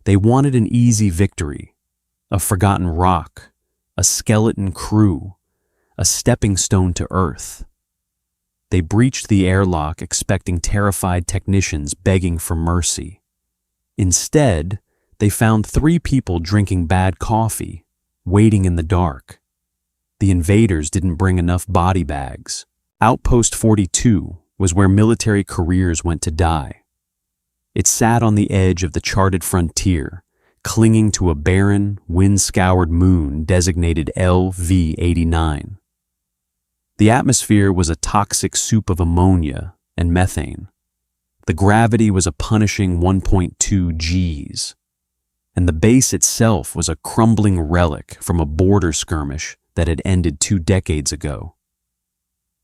They wanted an easy victory, a forgotten rock, a skeleton crew, a stepping stone to Earth. They breached the airlock expecting terrified technicians begging for mercy. Instead, they found 3 people drinking bad coffee, waiting in the dark. The invaders didn't bring enough body bags. Outpost 42 was where military careers went to die. It sat on the edge of the charted frontier, clinging to a barren, wind-scoured moon designated LV-89. The atmosphere was a toxic soup of ammonia and methane. The gravity was a punishing 1.2 Gs, and the base itself was a crumbling relic from a border skirmish that had ended 2 decades ago.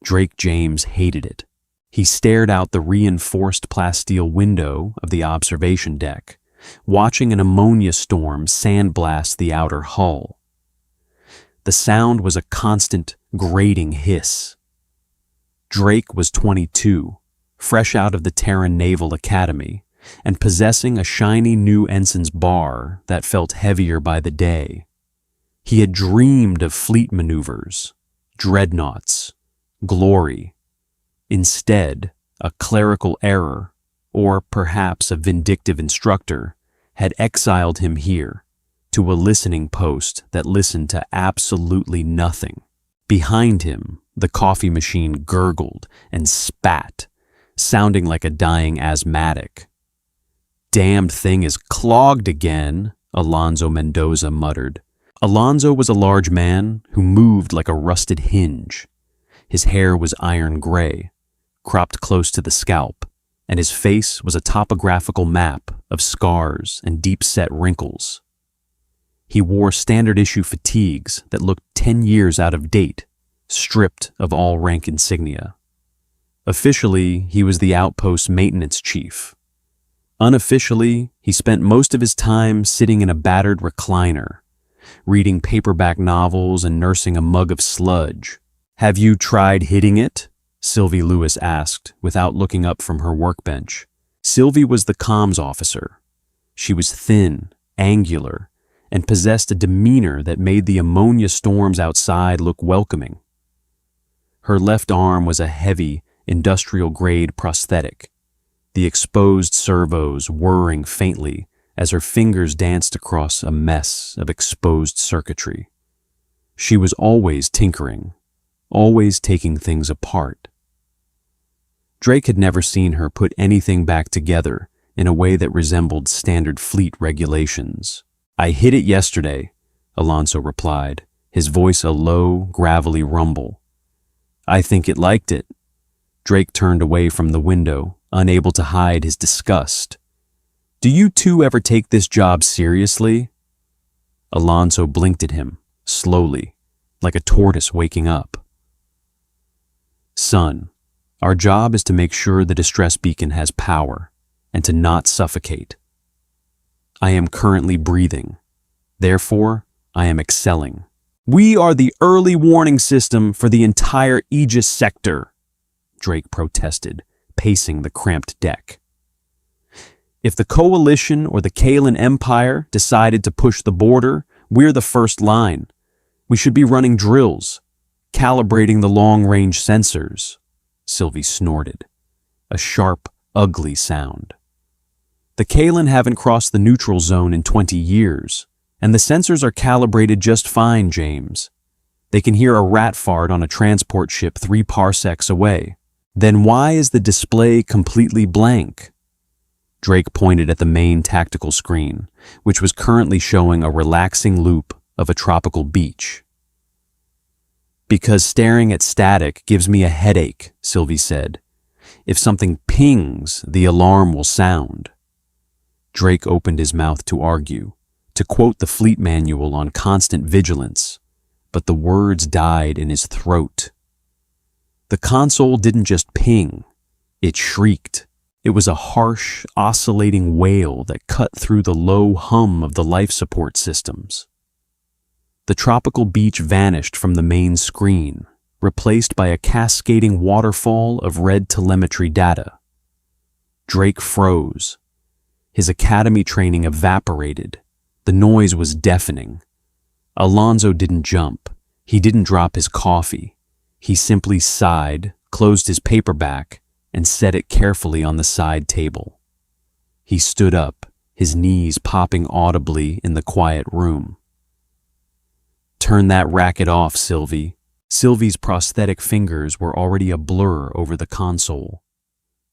Drake James hated it. He stared out the reinforced plasteel window of the observation deck, watching an ammonia storm sandblast the outer hull. The sound was a constant, grating hiss. Drake was 22, fresh out of the Terran Naval Academy, and possessing a shiny new ensign's bar that felt heavier by the day. He had dreamed of fleet maneuvers, dreadnoughts, glory. Instead, a clerical error, or perhaps a vindictive instructor, had exiled him here, to a listening post that listened to absolutely nothing. Behind him, the coffee machine gurgled and spat, sounding like a dying asthmatic. "Damned thing is clogged again," Alonzo Mendoza muttered. Alonzo was a large man who moved like a rusted hinge. His hair was iron gray, cropped close to the scalp, and his face was a topographical map of scars and deep-set wrinkles. He wore standard-issue fatigues that looked 10 years out of date, stripped of all rank insignia. Officially, he was the Outpost maintenance chief. Unofficially, he spent most of his time sitting in a battered recliner, reading paperback novels and nursing a mug of sludge. "Have you tried hitting it?" Sylvie Lewis asked, without looking up from her workbench. Sylvie was the comms officer. She was thin, angular, and possessed a demeanor that made the ammonia storms outside look welcoming. Her left arm was a heavy, industrial-grade prosthetic, the exposed servos whirring faintly as her fingers danced across a mess of exposed circuitry. She was always tinkering, always taking things apart. Drake had never seen her put anything back together in a way that resembled standard fleet regulations. "I hit it yesterday," Alonso replied, his voice a low, gravelly rumble. "I think it liked it." Drake turned away from the window, unable to hide his disgust. "Do you two ever take this job seriously?" Alonso blinked at him, slowly, like a tortoise waking up. "Son, our job is to make sure the distress beacon has power, and to not suffocate. I am currently breathing. Therefore, I am excelling. We are the early warning system for the entire Aegis sector," Drake protested, pacing the cramped deck. "If the Coalition or the Kalan Empire decided to push the border, we're the first line. We should be running drills, calibrating the long-range sensors," Sylvie snorted, a sharp, ugly sound. "The Kalan haven't crossed the neutral zone in 20 years, and the sensors are calibrated just fine, James. They can hear a rat fart on a transport ship 3 parsecs away. Then why is the display completely blank?" Drake pointed at the main tactical screen, which was currently showing a relaxing loop of a tropical beach. "Because staring at static gives me a headache," Sylvie said. "If something pings, the alarm will sound." Drake opened his mouth to argue, to quote the fleet manual on constant vigilance, but the words died in his throat. The console didn't just ping, it shrieked. It was a harsh, oscillating wail that cut through the low hum of the life support systems. The tropical beach vanished from the main screen, replaced by a cascading waterfall of red telemetry data. Drake froze. His academy training evaporated. The noise was deafening. Alonso didn't jump. He didn't drop his coffee. He simply sighed, closed his paperback, and set it carefully on the side table. He stood up, his knees popping audibly in the quiet room. "Turn that racket off, Sylvie." Sylvie's prosthetic fingers were already a blur over the console.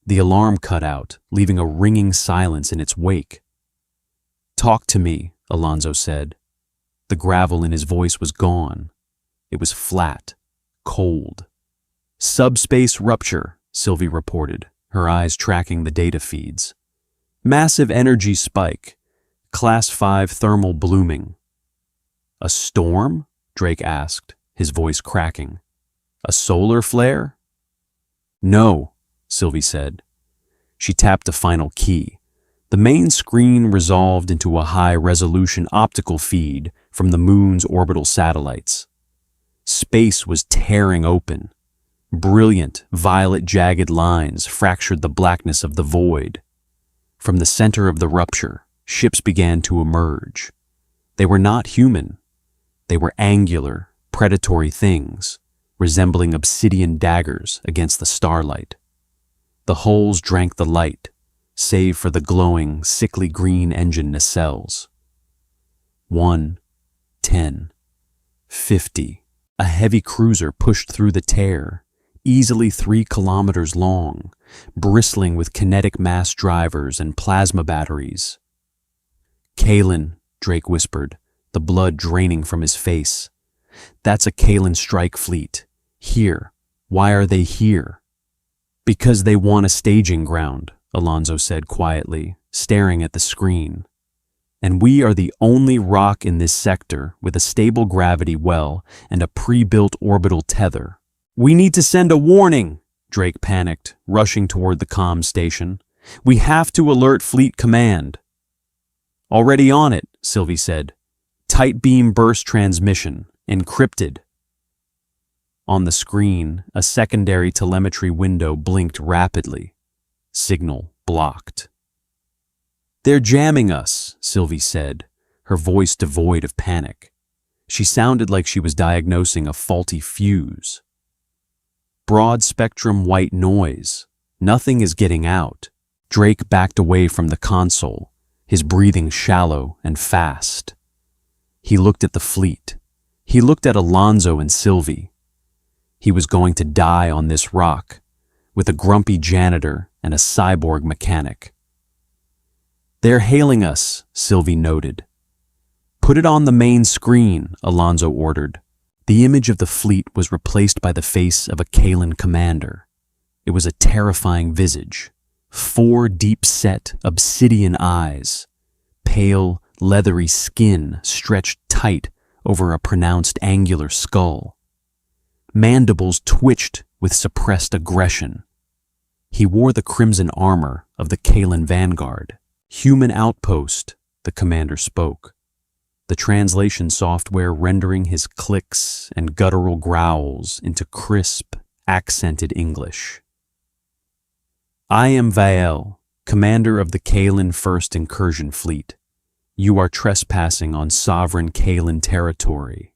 The alarm cut out, leaving a ringing silence in its wake. "Talk to me," Alonso said. The gravel in his voice was gone. It was flat, cold. "Subspace rupture," Sylvie reported, her eyes tracking the data feeds. "Massive energy spike. Class 5 thermal blooming." "A storm?" Drake asked, his voice cracking. "A solar flare?" "No," Sylvie said. She tapped a final key. The main screen resolved into a high-resolution optical feed from the moon's orbital satellites. Space was tearing open. Brilliant, violet jagged lines fractured the blackness of the void. From the center of the rupture, ships began to emerge. They were not human. They were angular, predatory things, resembling obsidian daggers against the starlight. The hulls drank the light, save for the glowing, sickly green engine nacelles. 1, 10, 50. A heavy cruiser pushed through the tear, easily 3 kilometers long, bristling with kinetic mass drivers and plasma batteries. "Kalen," Drake whispered, the blood draining from his face. "That's a Kalen strike fleet. Here. Why are they here?" "Because they want a staging ground," Alonso said quietly, staring at the screen. "And we are the only rock in this sector with a stable gravity well and a pre-built orbital tether." "We need to send a warning," Drake panicked, rushing toward the comm station. "We have to alert Fleet Command." "Already on it," Sylvie said. "Tight beam burst transmission, encrypted." On the screen, a secondary telemetry window blinked rapidly. Signal blocked. "They're jamming us," Sylvie said, her voice devoid of panic. She sounded like she was diagnosing a faulty fuse. "Broad-spectrum white noise. Nothing is getting out." Drake backed away from the console, his breathing shallow and fast. He looked at the fleet. He looked at Alonso and Sylvie. He was going to die on this rock, with a grumpy janitor and a cyborg mechanic. "They're hailing us," Sylvie noted. "Put it on the main screen," Alonso ordered. The image of the fleet was replaced by the face of a Kalen commander. It was a terrifying visage. 4 deep-set, obsidian eyes. Pale, leathery skin stretched tight over a pronounced angular skull. Mandibles twitched with suppressed aggression. He wore the crimson armor of the Kalen Vanguard. "Human Outpost," the commander spoke, the translation software rendering his clicks and guttural growls into crisp, accented English. "I am Vael, commander of the Kalen 1st Incursion Fleet. You are trespassing on sovereign Kalen territory.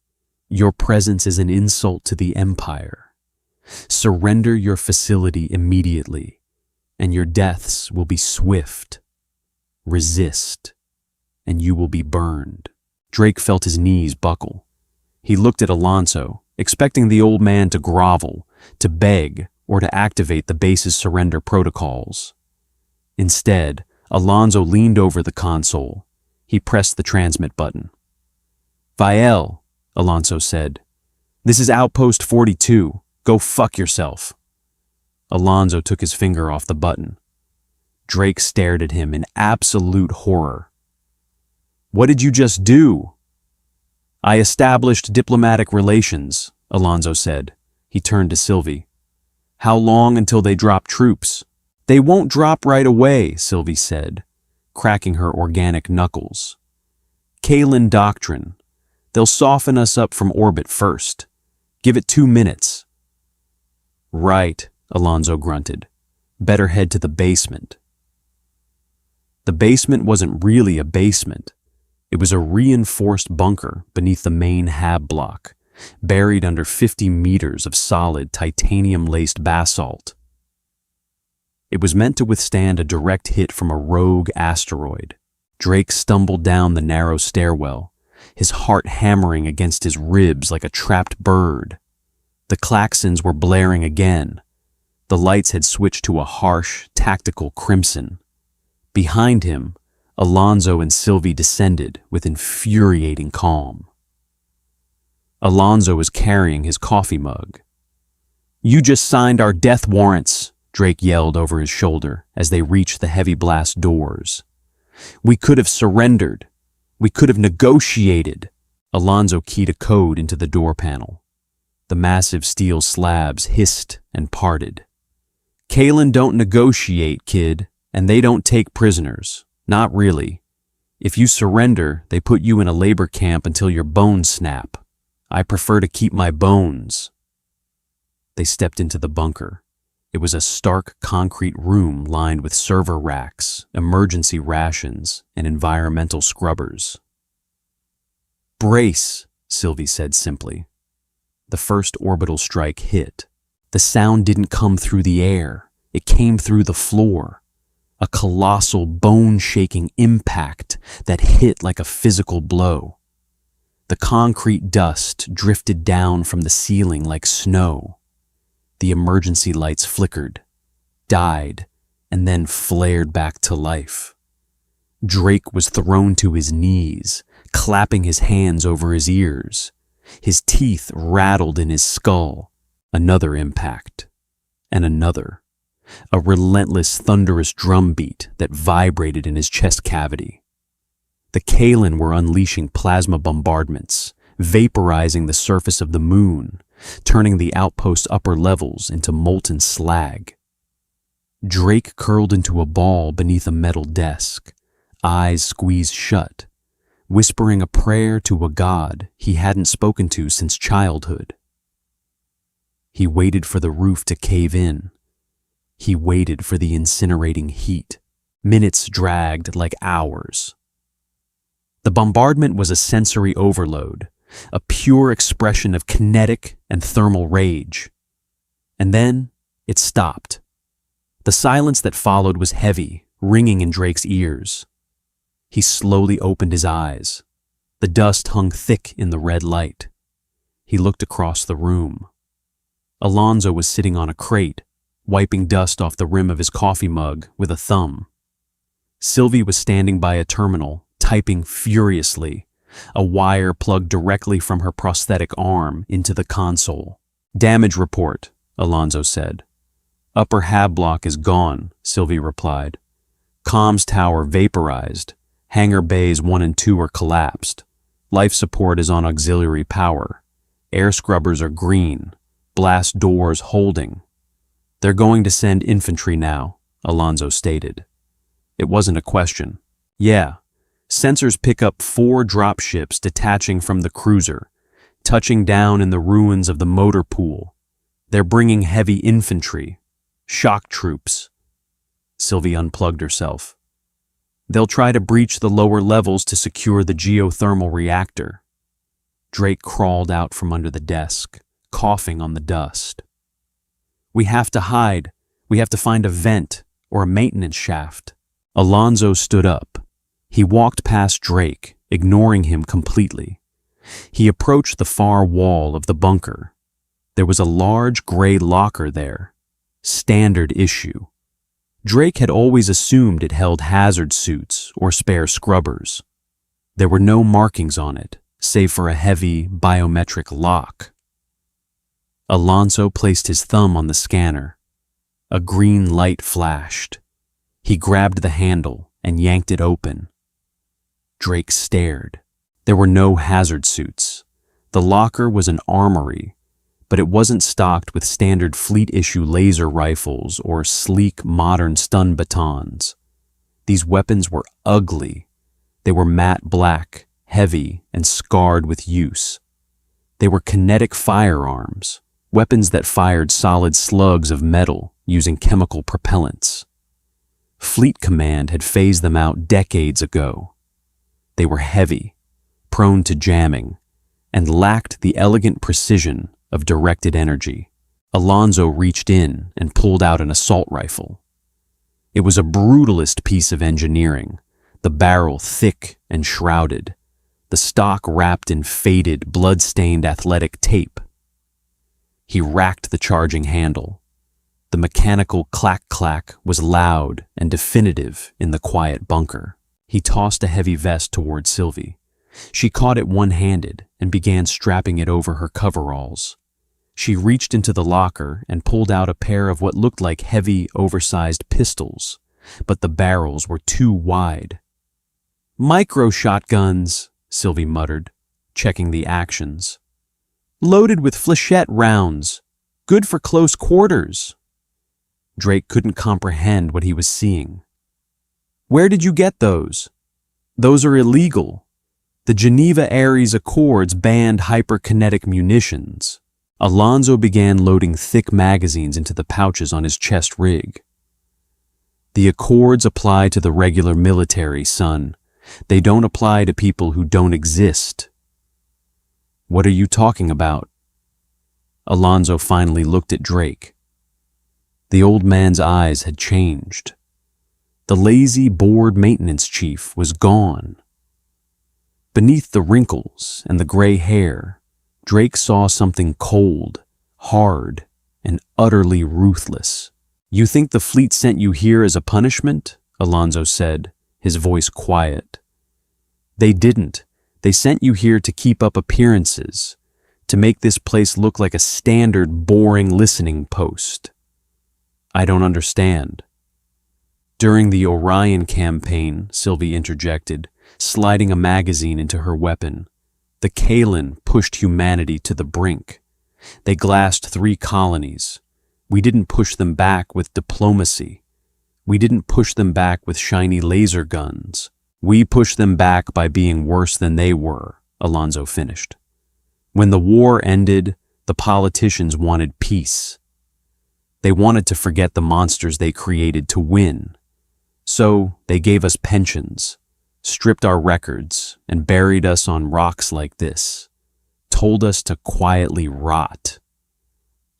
Your presence is an insult to the Empire. Surrender your facility immediately, and your deaths will be swift. Resist, and you will be burned." Drake felt his knees buckle. He looked at Alonso, expecting the old man to grovel, to beg, or to activate the base's surrender protocols. Instead, Alonso leaned over the console. He pressed the transmit button. "Vael," Alonso said. "This is Outpost 42. Go fuck yourself." Alonso took his finger off the button. Drake stared at him in absolute horror. "What did you just do?" "I established diplomatic relations," Alonso said. He turned to Sylvie. "How long until they drop troops?" "They won't drop right away," Sylvie said, cracking her organic knuckles. "Kalen doctrine. They'll soften us up from orbit first. Give it 2 minutes." "Right," Alonso grunted. "Better head to the basement." The basement wasn't really a basement. It was a reinforced bunker beneath the main hab block, buried under 50 meters of solid titanium-laced basalt. It was meant to withstand a direct hit from a rogue asteroid. Drake stumbled down the narrow stairwell, his heart hammering against his ribs like a trapped bird. The klaxons were blaring again. The lights had switched to a harsh, tactical crimson. Behind him, Alonso and Sylvie descended with infuriating calm. Alonso was carrying his coffee mug. "You just signed our death warrants," Drake yelled over his shoulder as they reached the heavy blast doors. "We could have surrendered. We could have negotiated." Alonso keyed a code into the door panel. The massive steel slabs hissed and parted. "Kalen don't negotiate, kid, and they don't take prisoners. Not really. If you surrender, they put you in a labor camp until your bones snap. I prefer to keep my bones." They stepped into the bunker. It was a stark concrete room lined with server racks, emergency rations, and environmental scrubbers. "Brace," Sylvie said simply. The first orbital strike hit. The sound didn't come through the air. It came through the floor. A colossal, bone-shaking impact that hit like a physical blow. The concrete dust drifted down from the ceiling like snow. The emergency lights flickered, died, and then flared back to life. Drake was thrown to his knees, clapping his hands over his ears. His teeth rattled in his skull. Another impact, and another. A relentless, thunderous drumbeat that vibrated in his chest cavity. The Kalen were unleashing plasma bombardments, vaporizing the surface of the moon, turning the Outpost upper levels into molten slag. Drake curled into a ball beneath a metal desk, eyes squeezed shut, whispering a prayer to a god he hadn't spoken to since childhood. He waited for the roof to cave in. He waited for the incinerating heat. Minutes dragged like hours. The bombardment was a sensory overload, a pure expression of kinetic and thermal rage. And then it stopped. The silence that followed was heavy, ringing in Drake's ears. He slowly opened his eyes. The dust hung thick in the red light. He looked across the room. Alonso was sitting on a crate, wiping dust off the rim of his coffee mug with a thumb. Sylvie was standing by a terminal, typing furiously, a wire plugged directly from her prosthetic arm into the console. "Damage report," Alonso said. "Upper hab block is gone," Sylvie replied. "Comms tower vaporized. Hangar bays 1 and 2 are collapsed. Life support is on auxiliary power. Air scrubbers are green. Blast doors holding. They're going to send infantry now," Alonso stated. It wasn't a question. "Yeah. Sensors pick up 4 dropships detaching from the cruiser, touching down in the ruins of the motor pool. They're bringing heavy infantry. Shock troops." Sylvie unplugged herself. "They'll try to breach the lower levels to secure the geothermal reactor." Drake crawled out from under the desk, coughing on the dust. "We have to hide. We have to find a vent or a maintenance shaft." Alonso stood up. He walked past Drake, ignoring him completely. He approached the far wall of the bunker. There was a large gray locker there. Standard issue. Drake had always assumed it held hazard suits or spare scrubbers. There were no markings on it, save for a heavy biometric lock. Alonso placed his thumb on the scanner. A green light flashed. He grabbed the handle and yanked it open. Drake stared. There were no hazard suits. The locker was an armory, but it wasn't stocked with standard fleet-issue laser rifles or sleek, modern stun batons. These weapons were ugly. They were matte black, heavy, and scarred with use. They were kinetic firearms, weapons that fired solid slugs of metal using chemical propellants. Fleet Command had phased them out decades ago. They were heavy, prone to jamming, and lacked the elegant precision of directed energy. Alonzo reached in and pulled out an assault rifle. It was a brutalist piece of engineering, the barrel thick and shrouded, the stock wrapped in faded, blood-stained athletic tape. He racked the charging handle. The mechanical clack-clack was loud and definitive in the quiet bunker. He tossed a heavy vest toward Sylvie. She caught it one-handed and began strapping it over her coveralls. She reached into the locker and pulled out a pair of what looked like heavy, oversized pistols, but the barrels were too wide. "Micro shotguns," Sylvie muttered, checking the actions. "Loaded with flechette rounds. Good for close quarters." Drake couldn't comprehend what he was seeing. "Where did you get those?" "Those are illegal. The Geneva Ares Accords banned hyperkinetic munitions." Alonzo began loading thick magazines into the pouches on his chest rig. "The Accords apply to the regular military, son. They don't apply to people who don't exist." "What are you talking about?" Alonzo finally looked at Drake. The old man's eyes had changed. The lazy, bored maintenance chief was gone. Beneath the wrinkles and the gray hair, Drake saw something cold, hard, and utterly ruthless. "You think the fleet sent you here as a punishment?" Alonzo said, his voice quiet. "They didn't. They sent you here to keep up appearances, to make this place look like a standard, boring listening post." "I don't understand." "During the Orion campaign," Sylvie interjected, sliding a magazine into her weapon, "the Kalen pushed humanity to the brink. They glassed 3 colonies. We didn't push them back with diplomacy. We didn't push them back with shiny laser guns. We pushed them back by being worse than they were," Alonzo finished. "When the war ended, the politicians wanted peace. They wanted to forget the monsters they created to win. So they gave us pensions, stripped our records, and buried us on rocks like this, told us to quietly rot."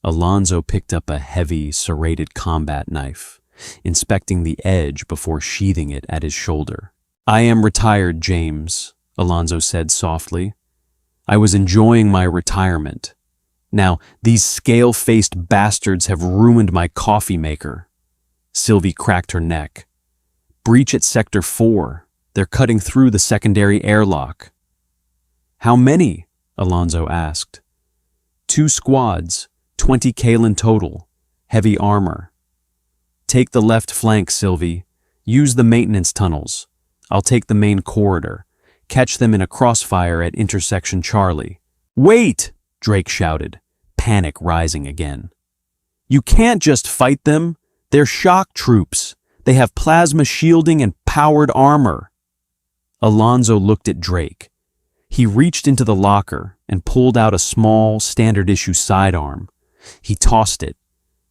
Alonzo picked up a heavy, serrated combat knife, inspecting the edge before sheathing it at his shoulder. "I am retired, James," Alonzo said softly. "I was enjoying my retirement. Now, these scale-faced bastards have ruined my coffee maker." Sylvie cracked her neck. "Breach at Sector 4. They're cutting through the secondary airlock." "How many?" Alonzo asked. 2 squads, 20 Kalen total, heavy armor. "Take the left flank, Sylvie. Use the maintenance tunnels. I'll take the main corridor. Catch them in a crossfire at intersection Charlie." "Wait!" Drake shouted, panic rising again. "You can't just fight them. They're shock troops. They have plasma shielding and powered armor." Alonzo looked at Drake. He reached into the locker and pulled out a small, standard-issue sidearm. He tossed it.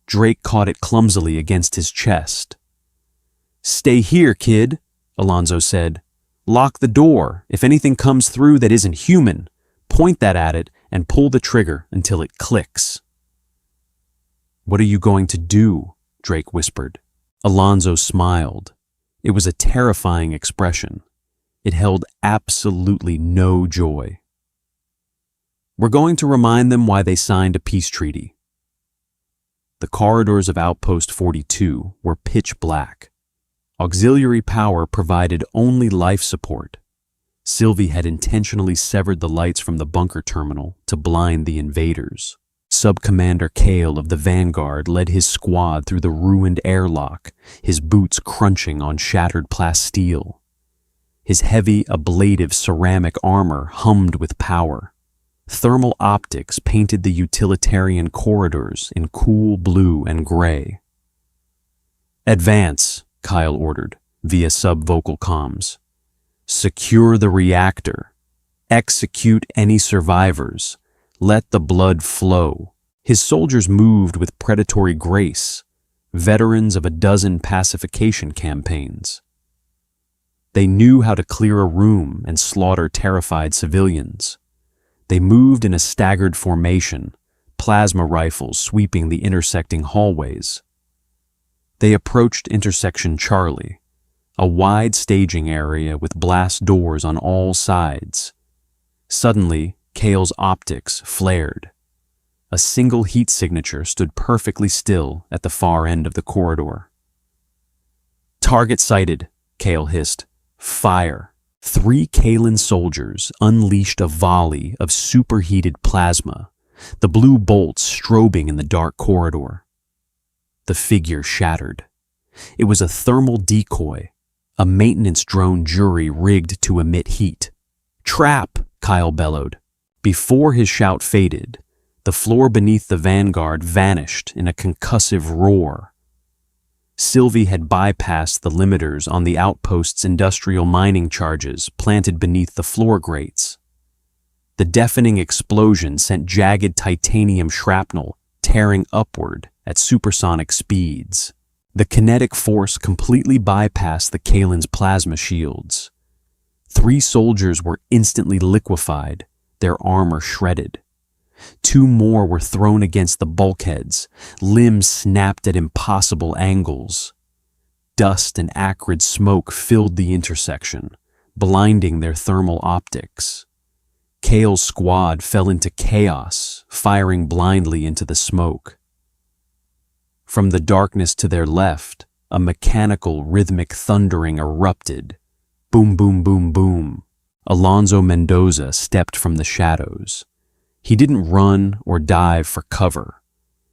Drake caught it clumsily against his chest. "Stay here, kid," Alonzo said. "Lock the door. If anything comes through that isn't human, point that at it and pull the trigger until it clicks." "What are you going to do?" Drake whispered. Alonzo smiled. It was a terrifying expression. It held absolutely no joy. "We're going to remind them why they signed a peace treaty." The corridors of Outpost 42 were pitch black. Auxiliary power provided only life support. Sylvie had intentionally severed the lights from the bunker terminal to blind the invaders. Sub-Commander Kale of the Vanguard led his squad through the ruined airlock, his boots crunching on shattered plasteel. His heavy, ablative ceramic armor hummed with power. Thermal optics painted the utilitarian corridors in cool blue and gray. "Advance," Kyle ordered, via sub-vocal comms. "Secure the reactor. Execute any survivors. Let the blood flow." His soldiers moved with predatory grace, veterans of a dozen pacification campaigns. They knew how to clear a room and slaughter terrified civilians. They moved in a staggered formation, plasma rifles sweeping the intersecting hallways. They approached Intersection Charlie, a wide staging area with blast doors on all sides. Suddenly, Kale's optics flared. A single heat signature stood perfectly still at the far end of the corridor. "Target sighted," Kale hissed. "Fire." 3 Kalan soldiers unleashed a volley of superheated plasma, the blue bolts strobing in the dark corridor. The figure shattered. It was a thermal decoy, a maintenance drone jury rigged to emit heat. "Trap!" Kyle bellowed. Before his shout faded, the floor beneath the vanguard vanished in a concussive roar. Sylvie had bypassed the limiters on the Outpost's industrial mining charges planted beneath the floor grates. The deafening explosion sent jagged titanium shrapnel tearing upward at supersonic speeds. The kinetic force completely bypassed the Kalen's plasma shields. 3 soldiers were instantly liquefied, their armor shredded. 2 more were thrown against the bulkheads, limbs snapped at impossible angles. Dust and acrid smoke filled the intersection, blinding their thermal optics. Kale's squad fell into chaos, firing blindly into the smoke. From the darkness to their left, a mechanical, rhythmic thundering erupted. Boom, boom, boom, boom. Alonso Mendoza stepped from the shadows. He didn't run or dive for cover.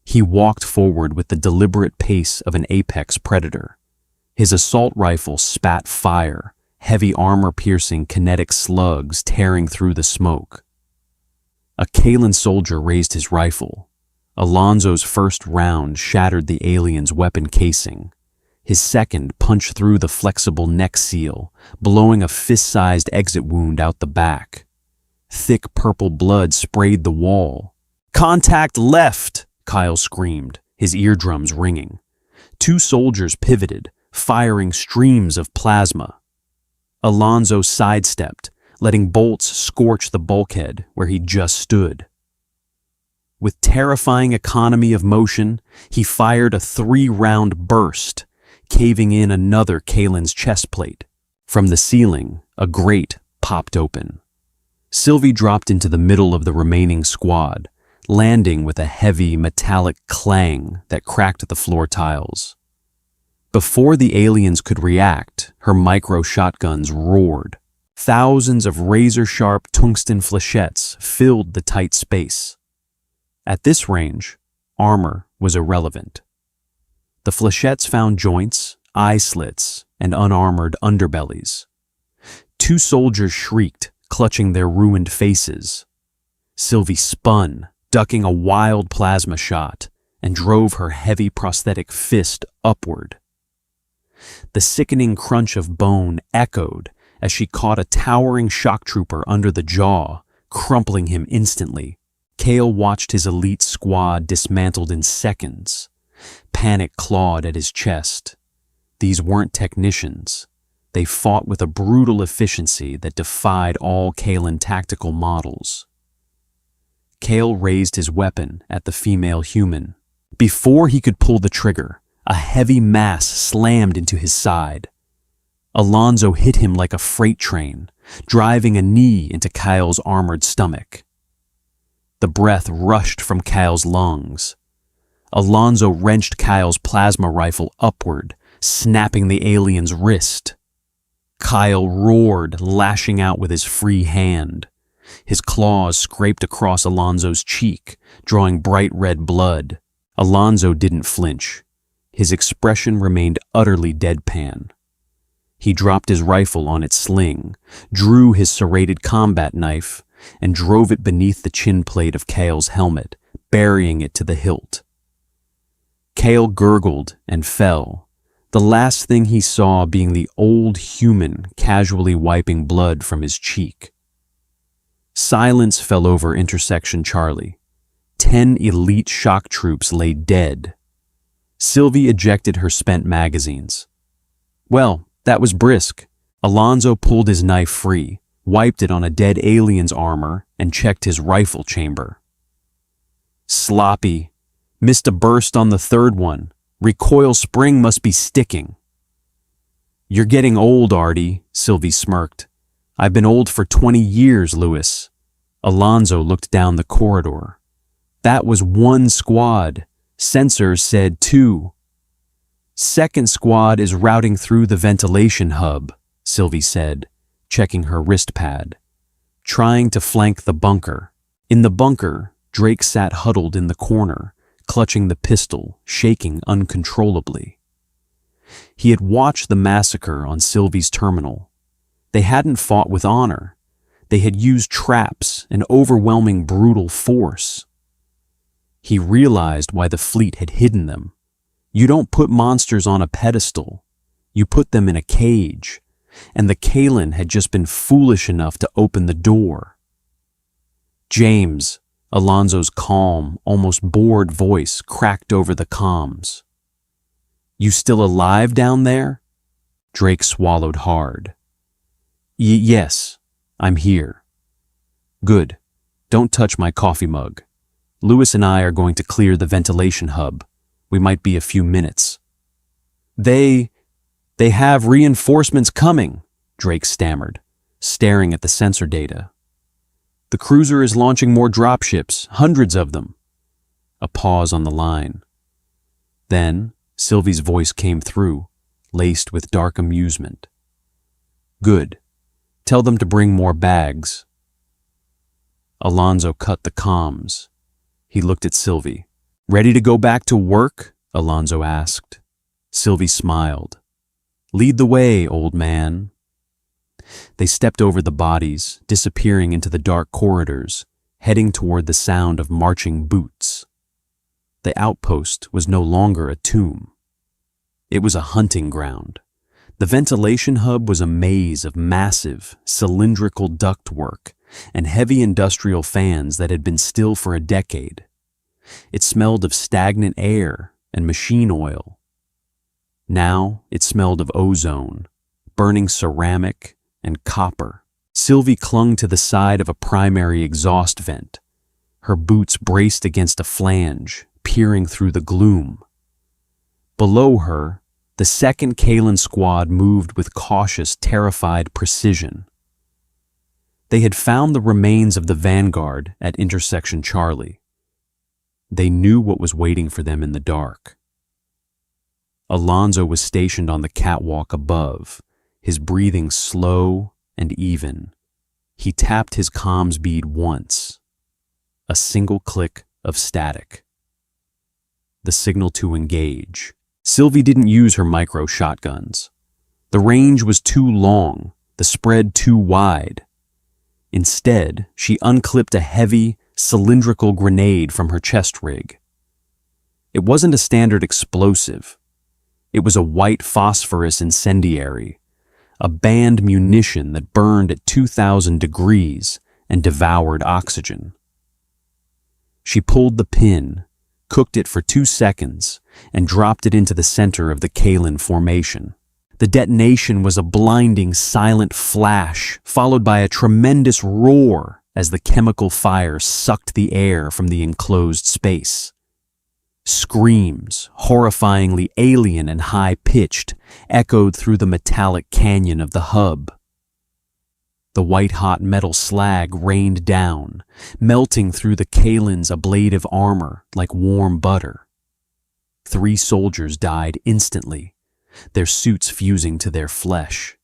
He walked forward with the deliberate pace of an apex predator. His assault rifle spat fire, heavy armor-piercing kinetic slugs tearing through the smoke. A Kalan soldier raised his rifle. Alonso's first round shattered the alien's weapon casing. His second punched through the flexible neck seal, blowing a fist-sized exit wound out the back. Thick purple blood sprayed the wall. "Contact left!" Kyle screamed, his eardrums ringing. 2 soldiers pivoted, firing streams of plasma. Alonso sidestepped, letting bolts scorch the bulkhead where he just stood. With terrifying economy of motion, he fired a 3-round burst, caving in another Kalen's chest plate. From the ceiling, a grate popped open. Sylvie dropped into the middle of the remaining squad, landing with a heavy metallic clang that cracked the floor tiles. Before the aliens could react, her micro shotguns roared. Thousands of razor-sharp tungsten flechettes filled the tight space. At this range, armor was irrelevant. The flechettes found joints, eye slits, and unarmored underbellies. 2 soldiers shrieked, clutching their ruined faces. Sylvie spun, ducking a wild plasma shot, and drove her heavy prosthetic fist upward. The sickening crunch of bone echoed as she caught a towering shock trooper under the jaw, crumpling him instantly. Kale watched his elite squad dismantled in seconds. Panic clawed at his chest. These weren't technicians. They fought with a brutal efficiency that defied all Kalan tactical models. Kale raised his weapon at the female human. Before he could pull the trigger, a heavy mass slammed into his side. Alonso hit him like a freight train, driving a knee into Kyle's armored stomach. The breath rushed from Kyle's lungs. Alonso wrenched Kyle's plasma rifle upward, snapping the alien's wrist. Kyle roared, lashing out with his free hand. His claws scraped across Alonso's cheek, drawing bright red blood. Alonso didn't flinch. His expression remained utterly deadpan. He dropped his rifle on its sling, drew his serrated combat knife, and drove it beneath the chin plate of Kale's helmet, burying it to the hilt. Kale gurgled and fell, the last thing he saw being the old human casually wiping blood from his cheek. Silence fell over Intersection Charlie. 10 elite shock troops lay dead. Sylvie ejected her spent magazines. Well, that was brisk. Alonzo pulled his knife free, wiped it on a dead alien's armor, and checked his rifle chamber. Sloppy. Missed a burst on the third one. Recoil spring must be sticking. You're getting old, Artie, Sylvie smirked. I've been old for 20 years, Lewis. Alonzo looked down the corridor. That was one squad. Sensors said 2. Second squad is routing through the ventilation hub, Sylvie said, checking her wrist pad. Trying to flank the bunker. In the bunker, Drake sat huddled in the corner, clutching the pistol, shaking uncontrollably. He had watched the massacre on Sylvie's terminal. They hadn't fought with honor. They had used traps and overwhelming brutal force. He realized why the fleet had hidden them. You don't put monsters on a pedestal. You put them in a cage. And the Kalen had just been foolish enough to open the door. James, Alonzo's calm, almost bored voice cracked over the comms. You still alive down there? Drake swallowed hard. Yes, I'm here. Good. Don't touch my coffee mug. Lewis and I are going to clear the ventilation hub. We might be a few minutes. They have reinforcements coming, Drake stammered, staring at the sensor data. The cruiser is launching more dropships, hundreds of them. A pause on the line. Then, Sylvie's voice came through, laced with dark amusement. Good. Tell them to bring more bags. Alonzo cut the comms. He looked at Sylvie. Ready to go back to work? Alonzo asked. Sylvie smiled. Lead the way, old man. They stepped over the bodies, disappearing into the dark corridors, heading toward the sound of marching boots. The outpost was no longer a tomb. It was a hunting ground. The ventilation hub was a maze of massive, cylindrical ductwork and heavy industrial fans that had been still for a decade. It smelled of stagnant air and machine oil. Now it smelled of ozone, burning ceramic and copper. Sylvie clung to the side of a primary exhaust vent, her boots braced against a flange, peering through the gloom. Below her, the second Kalen squad moved with cautious, terrified precision. They had found the remains of the Vanguard at intersection Charlie. They knew what was waiting for them in the dark. Alonzo was stationed on the catwalk above, his breathing slow and even. He tapped his comms bead once. A single click of static. The signal to engage. Sylvie didn't use her micro shotguns. The range was too long, the spread too wide. Instead, she unclipped a heavy, cylindrical grenade from her chest rig. It wasn't a standard explosive. It was a white phosphorus incendiary, a banned munition that burned at 2,000 degrees and devoured oxygen. She pulled the pin, cooked it for 2 seconds, and dropped it into the center of the Kalen formation. The detonation was a blinding, silent flash, followed by a tremendous roar as the chemical fire sucked the air from the enclosed space. Screams, horrifyingly alien and high-pitched, echoed through the metallic canyon of the hub. The white-hot metal slag rained down, melting through the Kalen's ablative armor like warm butter. 3 soldiers died instantly, their suits fusing to their flesh.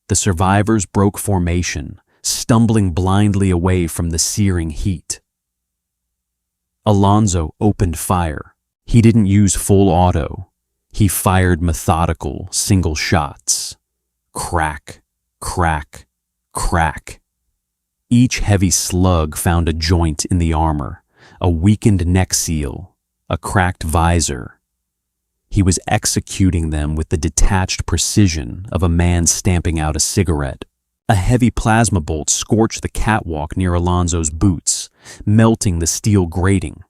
The survivors broke formation, stumbling blindly away from the searing heat. Alonzo opened fire. He didn't use full auto. He fired methodical, single shots. Crack, crack, crack. Each heavy slug found a joint in the armor, a weakened neck seal, a cracked visor. He was executing them with the detached precision of a man stamping out a cigarette. A heavy plasma bolt scorched the catwalk near Alonzo's boots, melting the steel grating.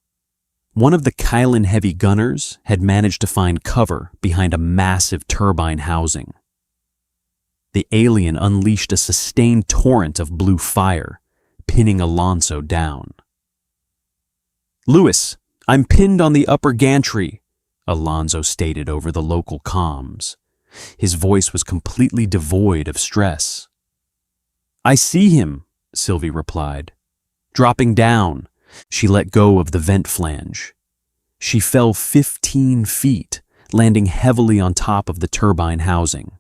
One of the Kylan heavy gunners had managed to find cover behind a massive turbine housing. The alien unleashed a sustained torrent of blue fire, pinning Alonso down. "Lewis, I'm pinned on the upper gantry," Alonso stated over the local comms. His voice was completely devoid of stress. "I see him," Sylvie replied. "Dropping down." She let go of the vent flange. She fell 15 feet, landing heavily on top of the turbine housing.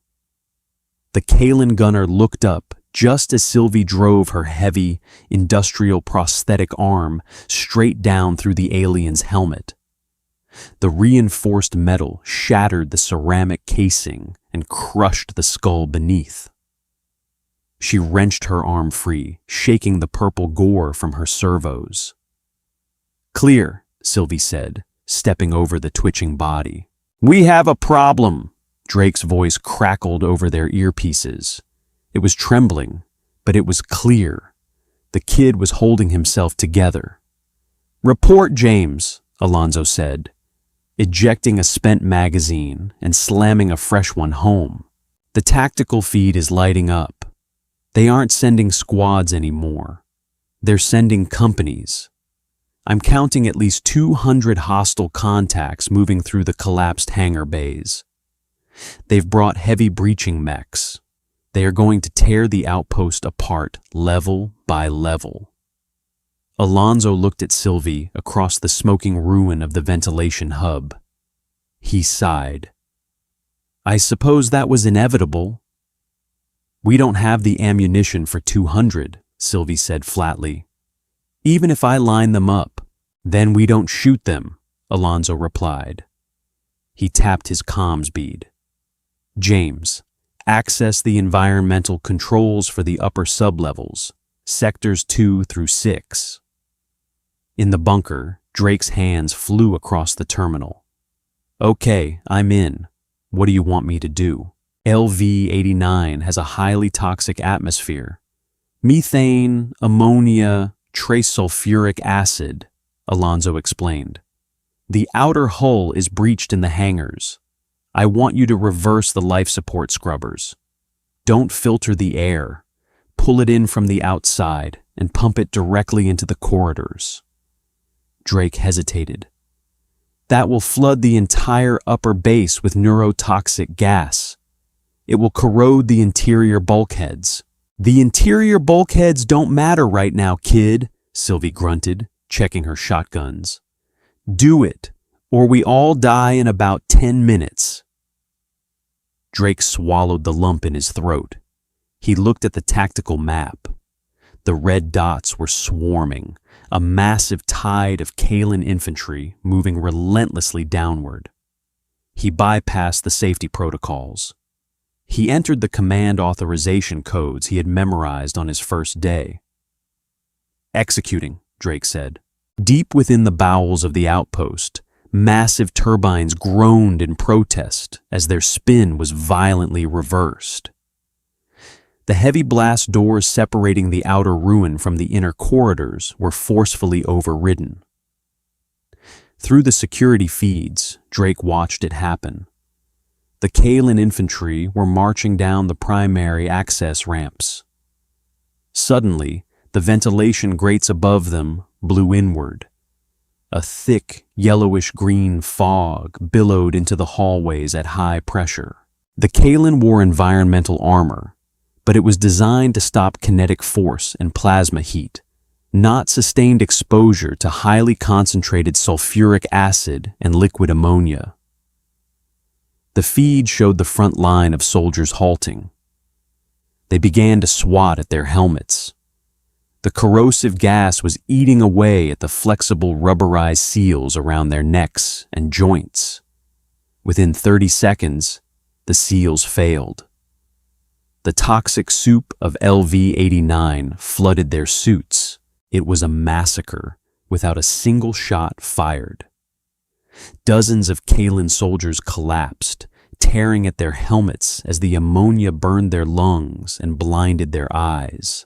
The Kylan gunner looked up just as Sylvie drove her heavy, industrial prosthetic arm straight down through the alien's helmet. The reinforced metal shattered the ceramic casing and crushed the skull beneath. She wrenched her arm free, shaking the purple gore from her servos. "Clear," Sylvie said, stepping over the twitching body. "We have a problem," Drake's voice crackled over their earpieces. It was trembling, but it was clear. The kid was holding himself together. "Report, James," Alonso said, ejecting a spent magazine and slamming a fresh one home. "The tactical feed is lighting up. They aren't sending squads anymore. They're sending companies. I'm counting at least 200 hostile contacts moving through the collapsed hangar bays. They've brought heavy breaching mechs. They are going to tear the outpost apart level by level." Alonso looked at Sylvie across the smoking ruin of the ventilation hub. He sighed. "I suppose that was inevitable." "We don't have the ammunition for 200, Sylvie said flatly. "Even if I line them up, then we don't shoot them," Alonso replied. He tapped his comms bead. "James, access the environmental controls for the upper sublevels, sectors 2 through 6. In the bunker, Drake's hands flew across the terminal. "Okay, I'm in. What do you want me to do?" "LV-89 has a highly toxic atmosphere. Methane, ammonia, trace sulfuric acid," Alonso explained. "The outer hull is breached in the hangars. I want you to reverse the life support scrubbers. Don't filter the air. Pull it in from the outside and pump it directly into the corridors." Drake hesitated. "That will flood the entire upper base with neurotoxic gas. It will corrode the interior bulkheads." "The interior bulkheads don't matter right now, kid," Sylvie grunted, checking her shotguns. "Do it, or we all die in about 10 minutes. Drake swallowed the lump in his throat. He looked at the tactical map. The red dots were swarming, a massive tide of Kylan infantry moving relentlessly downward. He bypassed the safety protocols. He entered the command authorization codes he had memorized on his first day. "Executing," Drake said. Deep within the bowels of the outpost, massive turbines groaned in protest as their spin was violently reversed. The heavy blast doors separating the outer ruin from the inner corridors were forcefully overridden. Through the security feeds, Drake watched it happen. The Kylan infantry were marching down the primary access ramps. Suddenly, the ventilation grates above them blew inward. A thick, yellowish-green fog billowed into the hallways at high pressure. The Kylan wore environmental armor, but it was designed to stop kinetic force and plasma heat, not sustained exposure to highly concentrated sulfuric acid and liquid ammonia. The feed showed the front line of soldiers halting. They began to swat at their helmets. The corrosive gas was eating away at the flexible rubberized seals around their necks and joints. Within 30 seconds, the seals failed. The toxic soup of LV-89 flooded their suits. It was a massacre without a single shot fired. Dozens of Kylan soldiers collapsed, tearing at their helmets as the ammonia burned their lungs and blinded their eyes.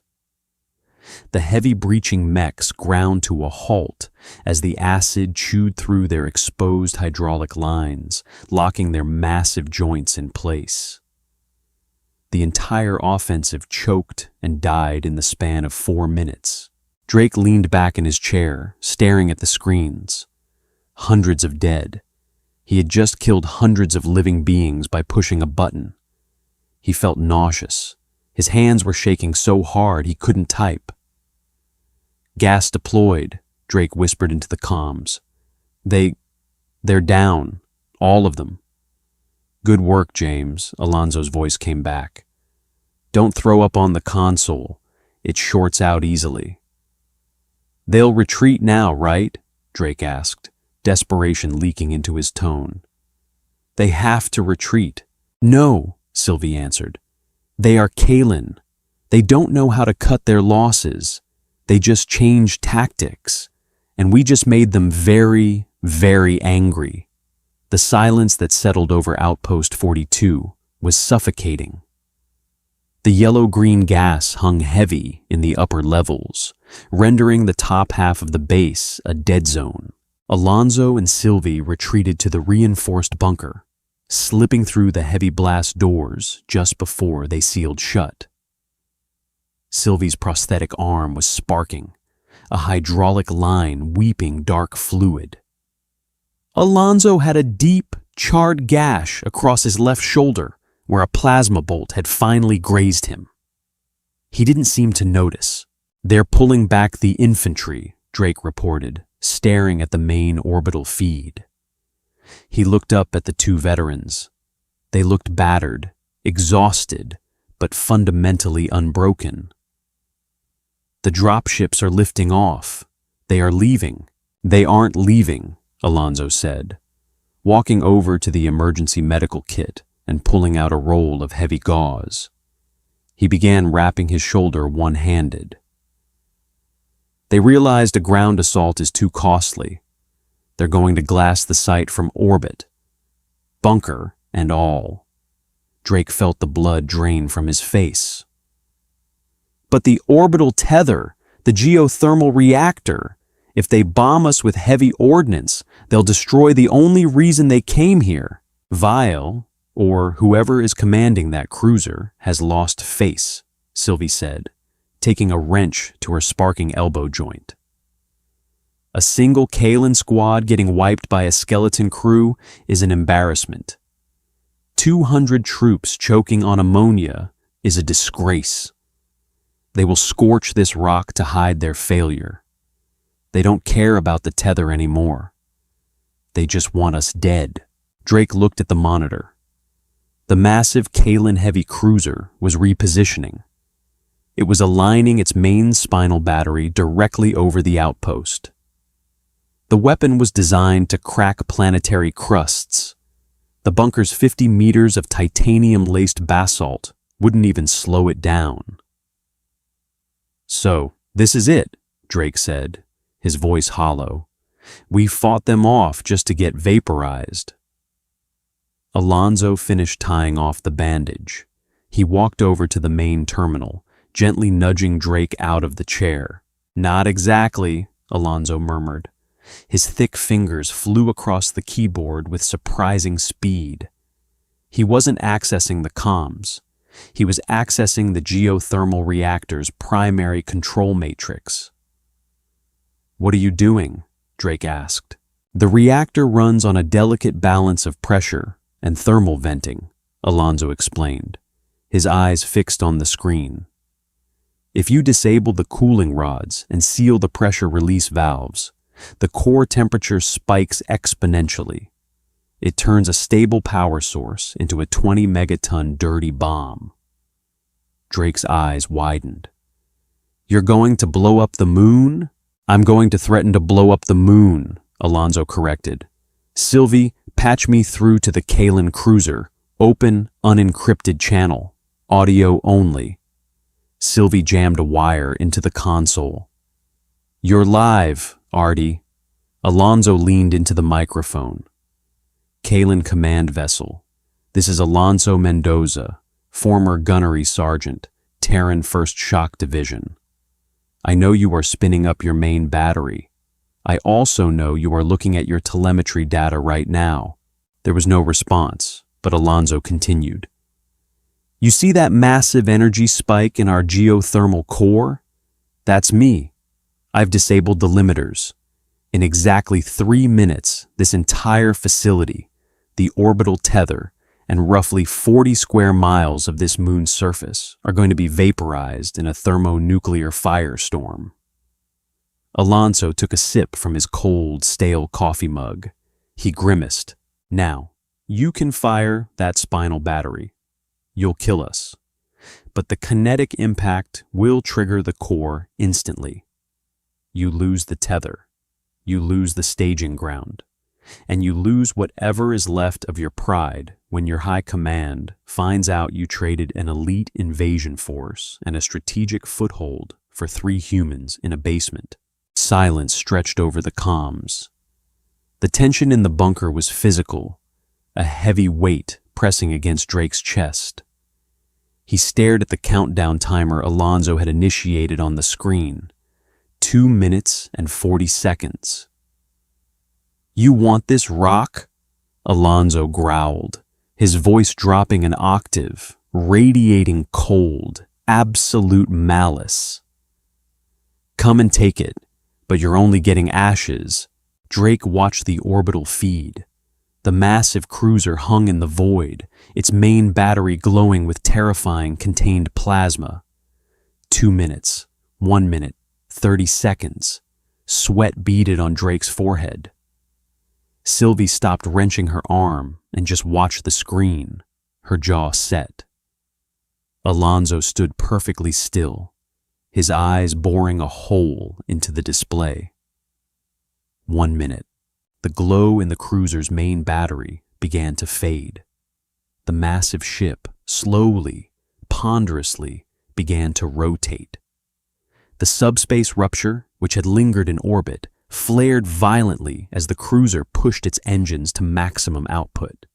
The heavy breaching mechs ground to a halt as the acid chewed through their exposed hydraulic lines, locking their massive joints in place. The entire offensive choked and died in the span of 4 minutes. Drake leaned back in his chair, staring at the screens. Hundreds of dead. He had just killed hundreds of living beings by pushing a button. He felt nauseous. His hands were shaking so hard he couldn't type. "Gas deployed," Drake whispered into the comms. They're down. All of them." "Good work, James," Alonso's voice came back. "Don't throw up on the console. It shorts out easily." "They'll retreat now, right?" Drake asked, desperation leaking into his tone. "They have to retreat." "No," Sylvie answered. "They are Kalen. They don't know how to cut their losses. They just changed tactics. And we just made them very, very angry." The silence that settled over Outpost 42 was suffocating. The yellow-green gas hung heavy in the upper levels, rendering the top half of the base a dead zone. Alonso and Sylvie retreated to the reinforced bunker, slipping through the heavy blast doors just before they sealed shut. Sylvie's prosthetic arm was sparking, a hydraulic line weeping dark fluid. Alonso had a deep, charred gash across his left shoulder where a plasma bolt had finally grazed him. He didn't seem to notice. "They're pulling back the infantry," Drake reported, staring at the main orbital feed. He looked up at the two veterans. They looked battered, exhausted, but fundamentally unbroken. "The dropships are lifting off. They are leaving." "They aren't leaving," Alonso said, walking over to the emergency medical kit and pulling out a roll of heavy gauze. He began wrapping his shoulder one-handed. "They realized a ground assault is too costly. They're going to glass the site from orbit, bunker and all." Drake felt the blood drain from his face. "But the orbital tether, the geothermal reactor, if they bomb us with heavy ordnance, they'll destroy the only reason they came here." "Vile, or whoever is commanding that cruiser, has lost face," Sylvie said, taking a wrench to her sparking elbow joint. "A single Kalen squad getting wiped by a skeleton crew is an embarrassment. 200 troops choking on ammonia is a disgrace. They will scorch this rock to hide their failure. They don't care about the tether anymore. They just want us dead." Drake looked at the monitor. The massive Kalen heavy cruiser was repositioning. It was aligning its main spinal battery directly over the outpost. The weapon was designed to crack planetary crusts. The bunker's 50 meters of titanium-laced basalt wouldn't even slow it down. "So, this is it," Drake said, his voice hollow. "We fought them off just to get vaporized." Alonso finished tying off the bandage. He walked over to the main terminal, gently nudging Drake out of the chair. "Not exactly," Alonso murmured. His thick fingers flew across the keyboard with surprising speed. He wasn't accessing the comms. He was accessing the geothermal reactor's primary control matrix. "What are you doing?" Drake asked. "The reactor runs on a delicate balance of pressure and thermal venting," Alonso explained, his eyes fixed on the screen. "If you disable the cooling rods and seal the pressure release valves, the core temperature spikes exponentially. It turns a stable power source into a 20 megaton dirty bomb." Drake's eyes widened. "You're going to blow up the moon?" "I'm going to threaten to blow up the moon," Alonso corrected. "Sylvie, patch me through to the Kalen cruiser. Open, unencrypted channel. Audio only." Sylvie jammed a wire into the console. "You're live, Artie." Alonso leaned into the microphone. "Kalen Command Vessel. This is Alonso Mendoza, former gunnery sergeant, Terran 1st Shock Division. I know you are spinning up your main battery. I also know you are looking at your telemetry data right now." There was no response, but Alonso continued. "You see that massive energy spike in our geothermal core? That's me. I've disabled the limiters. In exactly 3 minutes, this entire facility, the orbital tether, and roughly 40 square miles of this moon's surface are going to be vaporized in a thermonuclear firestorm." Alonso took a sip from his cold, stale coffee mug. He grimaced. "Now, you can fire that spinal battery. You'll kill us. But the kinetic impact will trigger the core instantly. You lose the tether. You lose the staging ground. And you lose whatever is left of your pride when your high command finds out you traded an elite invasion force and a strategic foothold for 3 humans in a basement." Silence stretched over the comms. The tension in the bunker was physical, a heavy weight pressing against Drake's chest. He stared at the countdown timer Alonso had initiated on the screen. 2 minutes and 40 seconds. "You want this rock?" Alonso growled, his voice dropping an octave, radiating cold, absolute malice. "Come and take it, but you're only getting ashes." Drake watched the orbital feed. The massive cruiser hung in the void, its main battery glowing with terrifying contained plasma. 2 minutes, 1 minute, 30 seconds. Sweat beaded on Drake's forehead. Sylvie stopped wrenching her arm and just watched the screen, her jaw set. Alonso stood perfectly still, his eyes boring a hole into the display. 1 minute. The glow in the cruiser's main battery began to fade. The massive ship slowly, ponderously began to rotate. The subspace rupture, which had lingered in orbit, flared violently as the cruiser pushed its engines to maximum output.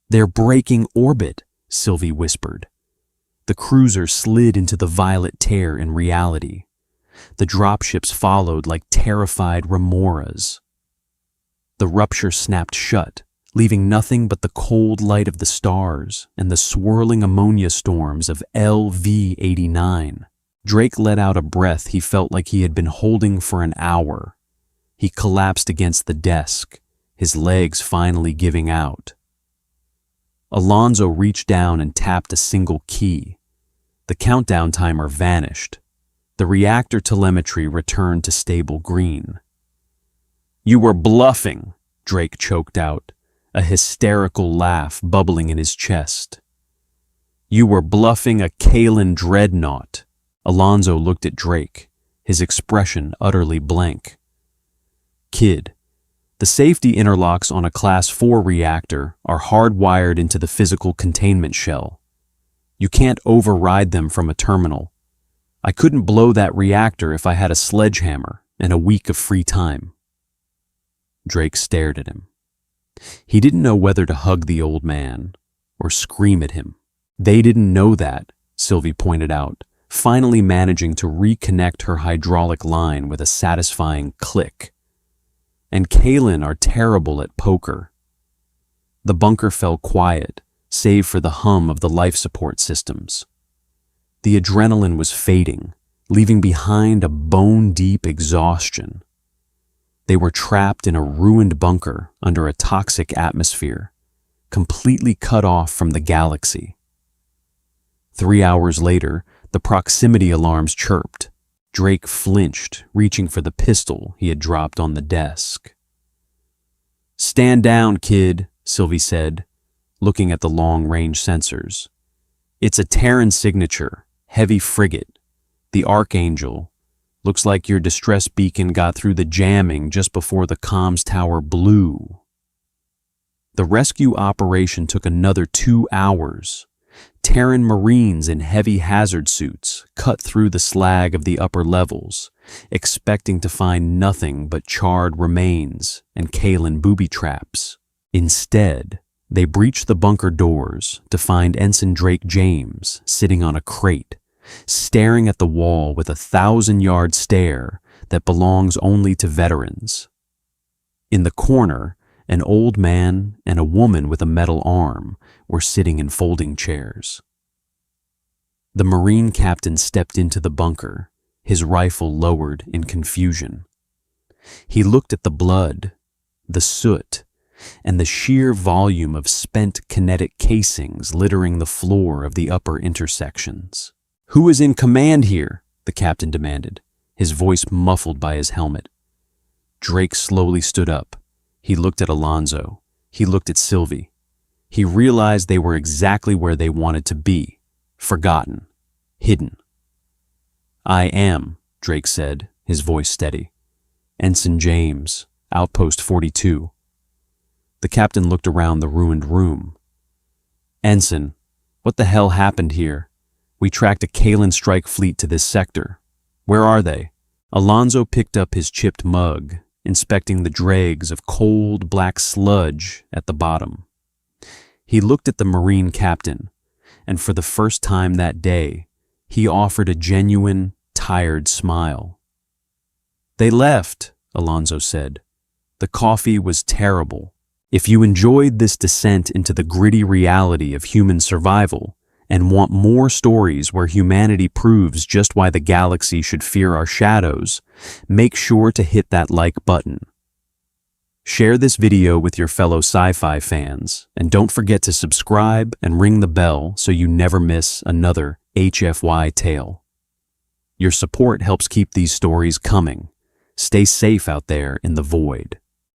"They're breaking orbit," Sylvie whispered. The cruiser slid into the violet tear in reality. The dropships followed like terrified remoras. The rupture snapped shut, leaving nothing but the cold light of the stars and the swirling ammonia storms of LV-89. Drake let out a breath he felt like he had been holding for an hour. He collapsed against the desk, his legs finally giving out. Alonso reached down and tapped a single key. The countdown timer vanished. The reactor telemetry returned to stable green. "You were bluffing," Drake choked out, a hysterical laugh bubbling in his chest. "You were bluffing a Kalen dreadnought." Alonso looked at Drake, his expression utterly blank. "Kid, the safety interlocks on a Class 4 reactor are hardwired into the physical containment shell. You can't override them from a terminal. I couldn't blow that reactor if I had a sledgehammer and a week of free time." Drake stared at him. He didn't know whether to hug the old man or scream at him. "They didn't know that," Sylvie pointed out, finally managing to reconnect her hydraulic line with a satisfying click. "And Kalen are terrible at poker." The bunker fell quiet, save for the hum of the life support systems. The adrenaline was fading, leaving behind a bone-deep exhaustion. They were trapped in a ruined bunker under a toxic atmosphere, completely cut off from the galaxy. 3 hours later, the proximity alarms chirped. Drake flinched, reaching for the pistol he had dropped on the desk. "Stand down, kid," Sylvie said, looking at the long-range sensors. "It's a Terran signature, heavy frigate, the Archangel. Looks like your distress beacon got through the jamming just before the comms tower blew." The rescue operation took another 2 hours. Terran Marines in heavy hazard suits cut through the slag of the upper levels, expecting to find nothing but charred remains and Kalen booby traps. Instead, they breached the bunker doors to find Ensign Drake James sitting on a crate, staring at the wall with a 1,000-yard stare that belongs only to veterans. In the corner, an old man and a woman with a metal arm were sitting in folding chairs. The Marine captain stepped into the bunker, his rifle lowered in confusion. He looked at the blood, the soot, and the sheer volume of spent kinetic casings littering the floor of the upper intersections. "Who is in command here?" the captain demanded, his voice muffled by his helmet. Drake slowly stood up. He looked at Alonzo. He looked at Sylvie. He realized they were exactly where they wanted to be, forgotten, hidden. "I am," Drake said, his voice steady. "Ensign James, Outpost 42. The captain looked around the ruined room. "Ensign, what the hell happened here? We tracked a Kalen strike fleet to this sector. Where are they?" Alonzo picked up his chipped mug, inspecting the dregs of cold black sludge at the bottom. He looked at the Marine captain, and for the first time that day, he offered a genuine, tired smile. "They left," Alonzo said. "The coffee was terrible. If you enjoyed this descent into the gritty reality of human survival and want more stories where humanity proves just why the galaxy should fear our shadows, make sure to hit that like button. Share this video with your fellow sci-fi fans, and don't forget to subscribe and ring the bell so you never miss another HFY tale. Your support helps keep these stories coming. Stay safe out there in the void.